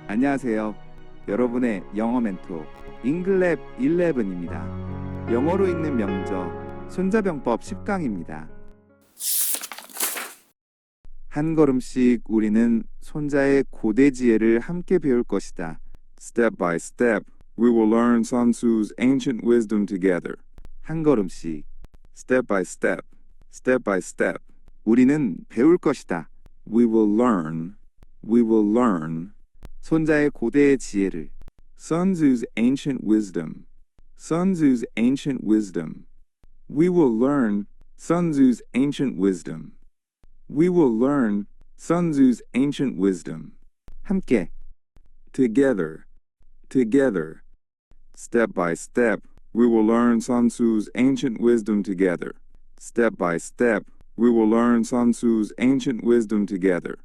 안녕하세요. 여러분의 영어 멘토 잉글랩 11입니다. 영어로 읽는 명저 손자병법 10강입니다. 한 걸음씩 우리는 손자의 고대 지혜를 함께 배울 것이다. Step by step, we will learn Sun Tzu's ancient wisdom together. 한 걸음씩 Step by step, step by step, 우리는 배울 것이다. we will learn 손자의 고대의 지혜를 Sun Tzu's ancient wisdom. Sun Tzu's ancient wisdom. We will learn Sun Tzu's ancient wisdom. We will learn Sun Tzu's ancient wisdom. 함께 Together, together. Step by step, we will learn Sun Tzu's ancient wisdom together. Step by step, we will learn Sun Tzu's ancient wisdom together.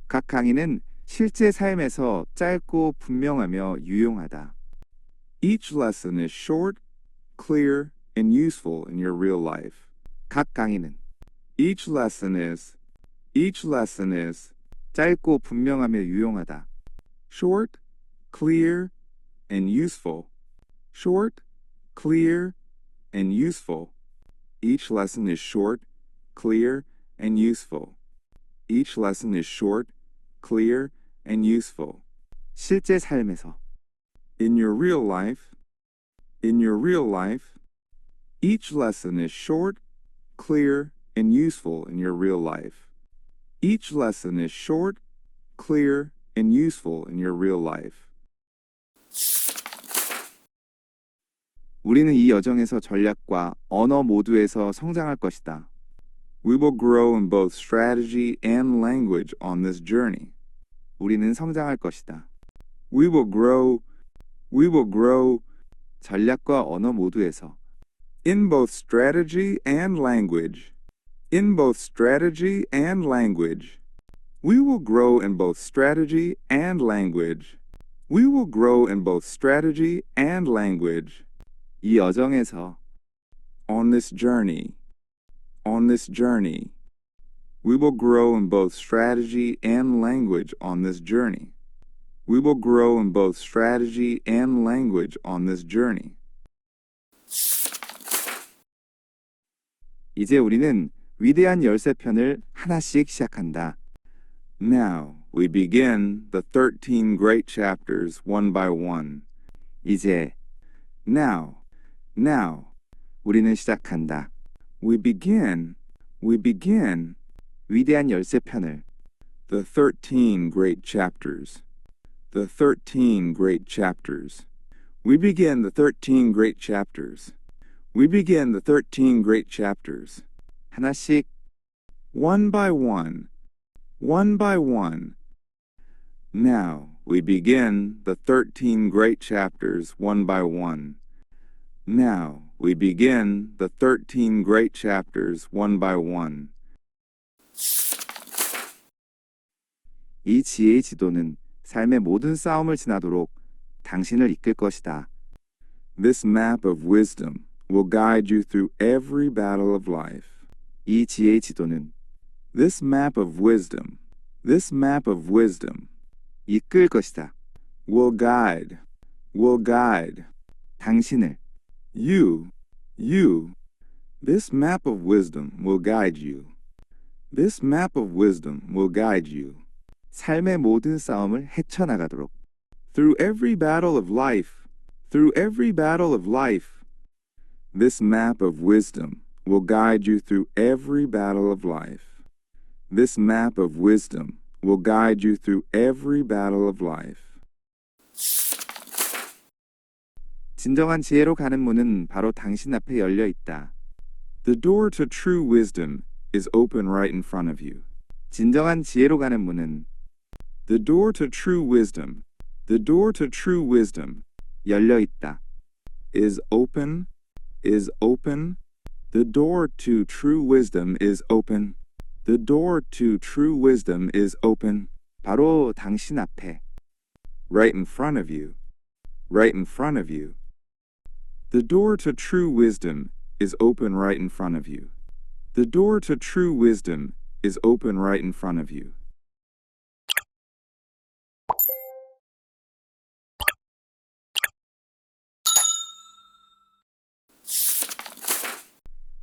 각 강의는 실제 삶에서 짧고 분명하며 유용하다. Each lesson is short, clear, and useful in your real life. 각 강의는 Each lesson is 짧고 분명하며 유용하다. short, clear, and useful. Short, clear, and useful. Each lesson is short, clear, and useful. Each lesson is short, clear, and useful. 실제 삶에서 In your real life, each lesson is short, clear, and useful in your real life. Each lesson is short, clear, and useful in your real life. 우리는 이 여정에서 전략과 언어 모두에서 성장할 것이다. We will grow in both strategy and language on this journey. 우리는 성장할 것이다. We will grow 전략과 언어 모두에서 in both strategy and language. In both strategy and language. We will grow in both strategy and language. We will grow in both strategy and language. 이 여정에서 On this journey. We will grow in both strategy and language on this journey. We will grow in both strategy and language on this journey. 이제 우리는 위대한 13편을 하나씩 시작한다. Now we begin the 13 great chapters one by one. 이제 Now 우리는 시작한다. we begin 위대한 13편을 the 13 great chapters. The 13 great chapters. We begin the 13 great chapters. We begin the 13 great chapters. 하나씩 One by one. Now we begin the 13 great chapters one by one. Now we begin the 13 great chapters one by one. 이 지혜의 지도는 삶의 모든 싸움을 지나도록 당신을 이끌 것이다. This map of wisdom will guide you through every battle of life. 이 지혜의 지도는 This map of wisdom 이끌 것이다. will guide 당신을 you. This map of wisdom will guide you. This map of wisdom will guide you. 삶의 모든 싸움을 헤쳐나가도록 Through every battle of life. This map of wisdom will guide you through every battle of life. This map of wisdom will guide you through every battle of life. 진정한 지혜로 가는 문은 바로 당신 앞에 열려 있다. The door to true wisdom is open right in front of you. 진정한 지혜로 가는 문은 The door to true wisdom 열려 있다. is open. The door to true wisdom is open. The door to true wisdom is open. 바로 당신 앞에 Right in front of you. The door to true wisdom is open right in front of you. The door to true wisdom is open right in front of you.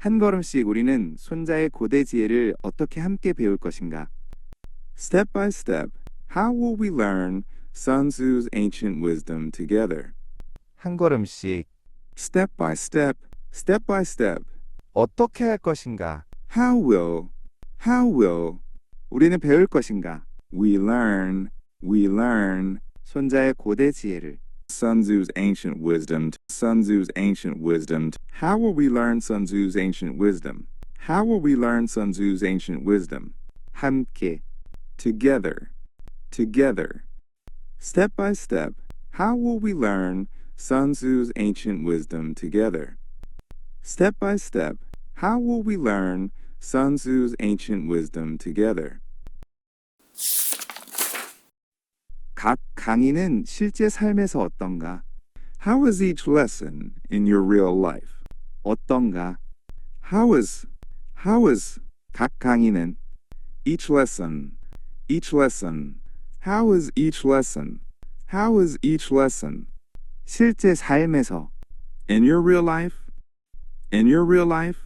한 걸음씩 우리는 손자의 고대 지혜를 어떻게 함께 배울 것인가? Step by step, how will we learn Sun Tzu's ancient wisdom together? 한 걸음씩 Step by step, step by step. 어떻게 할 것인가? How will 우리는 배울 것인가? we learn 손자의 고대 지혜를 Sun Tzu's ancient wisdom, Sun Tzu's ancient wisdom. How will we learn Sun Tzu's ancient wisdom? How will we learn Sun Tzu's ancient wisdom? 함께 Together. Step by step, how will we learn Sun Tzu's ancient wisdom together? Step by step, how will we learn Sun Tzu's ancient wisdom together? 각 강의는 실제 삶에서 어떤가? How is each lesson in your real life? 어떤가? How is 각 강의는 each lesson? How is each lesson? 실제 삶에서 In your real life?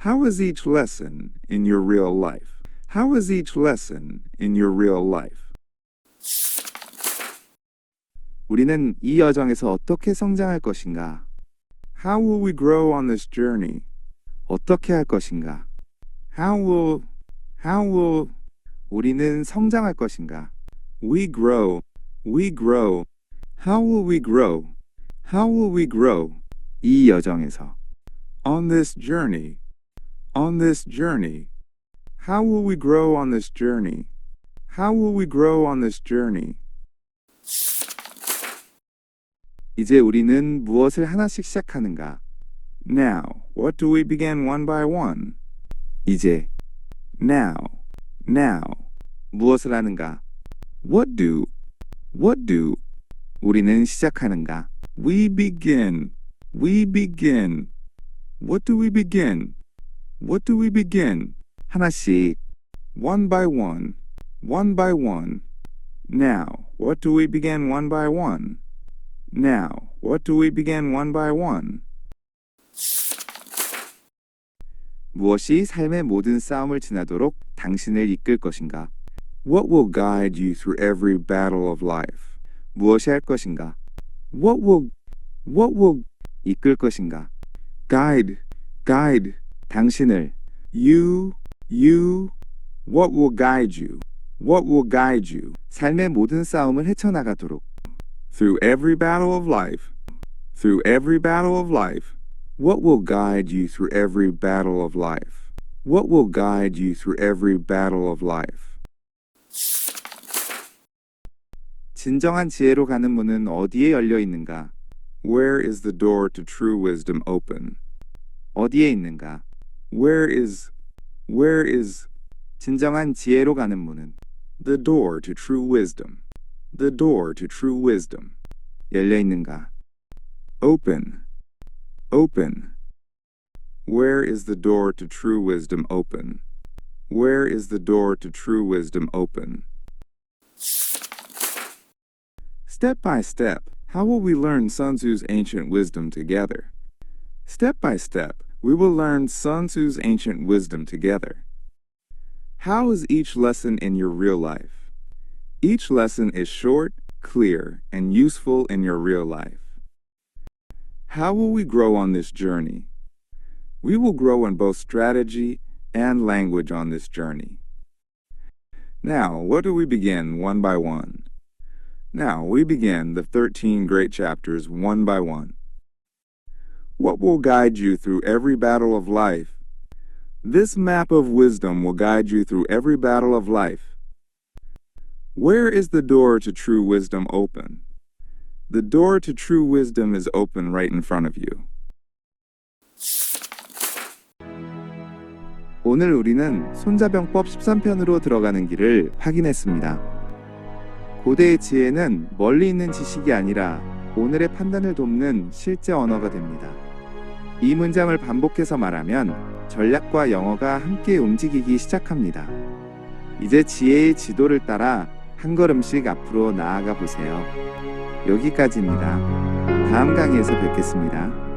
How is each lesson in your real life? How is each lesson in your real life? 우리는 이 여정에서 어떻게 성장할 것인가? How will we grow on this journey? 어떻게 할 것인가? How will 우리는 성장할 것인가? we grow? How will we grow? 이 여정에서 On this journey. How will we grow on this journey? 이제 우리는 무엇을 하나씩 시작하는가? Now, what do we begin one by one? 이제 Now. 무엇을 하는가? What do? 우리는 시작하는가? We begin. What do we begin? 하나씩 One by one. Now, what do we begin one by one? 무엇이 삶의 모든 싸움을 지나도록 당신을 이끌 것인가? What will guide you through every battle of life? 무엇이 할 것인가? What will 이끌 것인가? guide 당신을 you? What will guide you? 삶의 모든 싸움을 헤쳐나가도록 Through every battle of life. What will guide you through every battle of life? 진정한 지혜로 가는 문은 어디에 열려 있는가? Where is the door to true wisdom open? 어디에 있는가? Where is 진정한 지혜로 가는 문은 the door to true wisdom? 열려 있는가? Open. Where is the door to true wisdom open? Step by step, how will we learn Sun Tzu's ancient wisdom together? Step by step, we will learn Sun Tzu's ancient wisdom together. How is each lesson in your real life? Each lesson is short, clear, and useful in your real life. How will we grow on this journey? We will grow in both strategy and language on this journey. Now, what do we begin one by one? Now, we begin the 13 great chapters one by one. What will guide you through every battle of life? This map of wisdom will guide you through every battle of life. Where is the door to true wisdom open? The door to true wisdom is open right in front of you. 오늘 우리는 손자병법 13편으로 들어가는 길을 확인했습니다. 고대의 지혜는 멀리 있는 지식이 아니라 오늘의 판단을 돕는 실제 언어가 됩니다. 이 문장을 반복해서 말하면 전략과 영어가 함께 움직이기 시작합니다. 이제 지혜의 지도를 따라 한 걸음씩 앞으로 나아가 보세요. 여기까지입니다. 다음 강의에서 뵙겠습니다.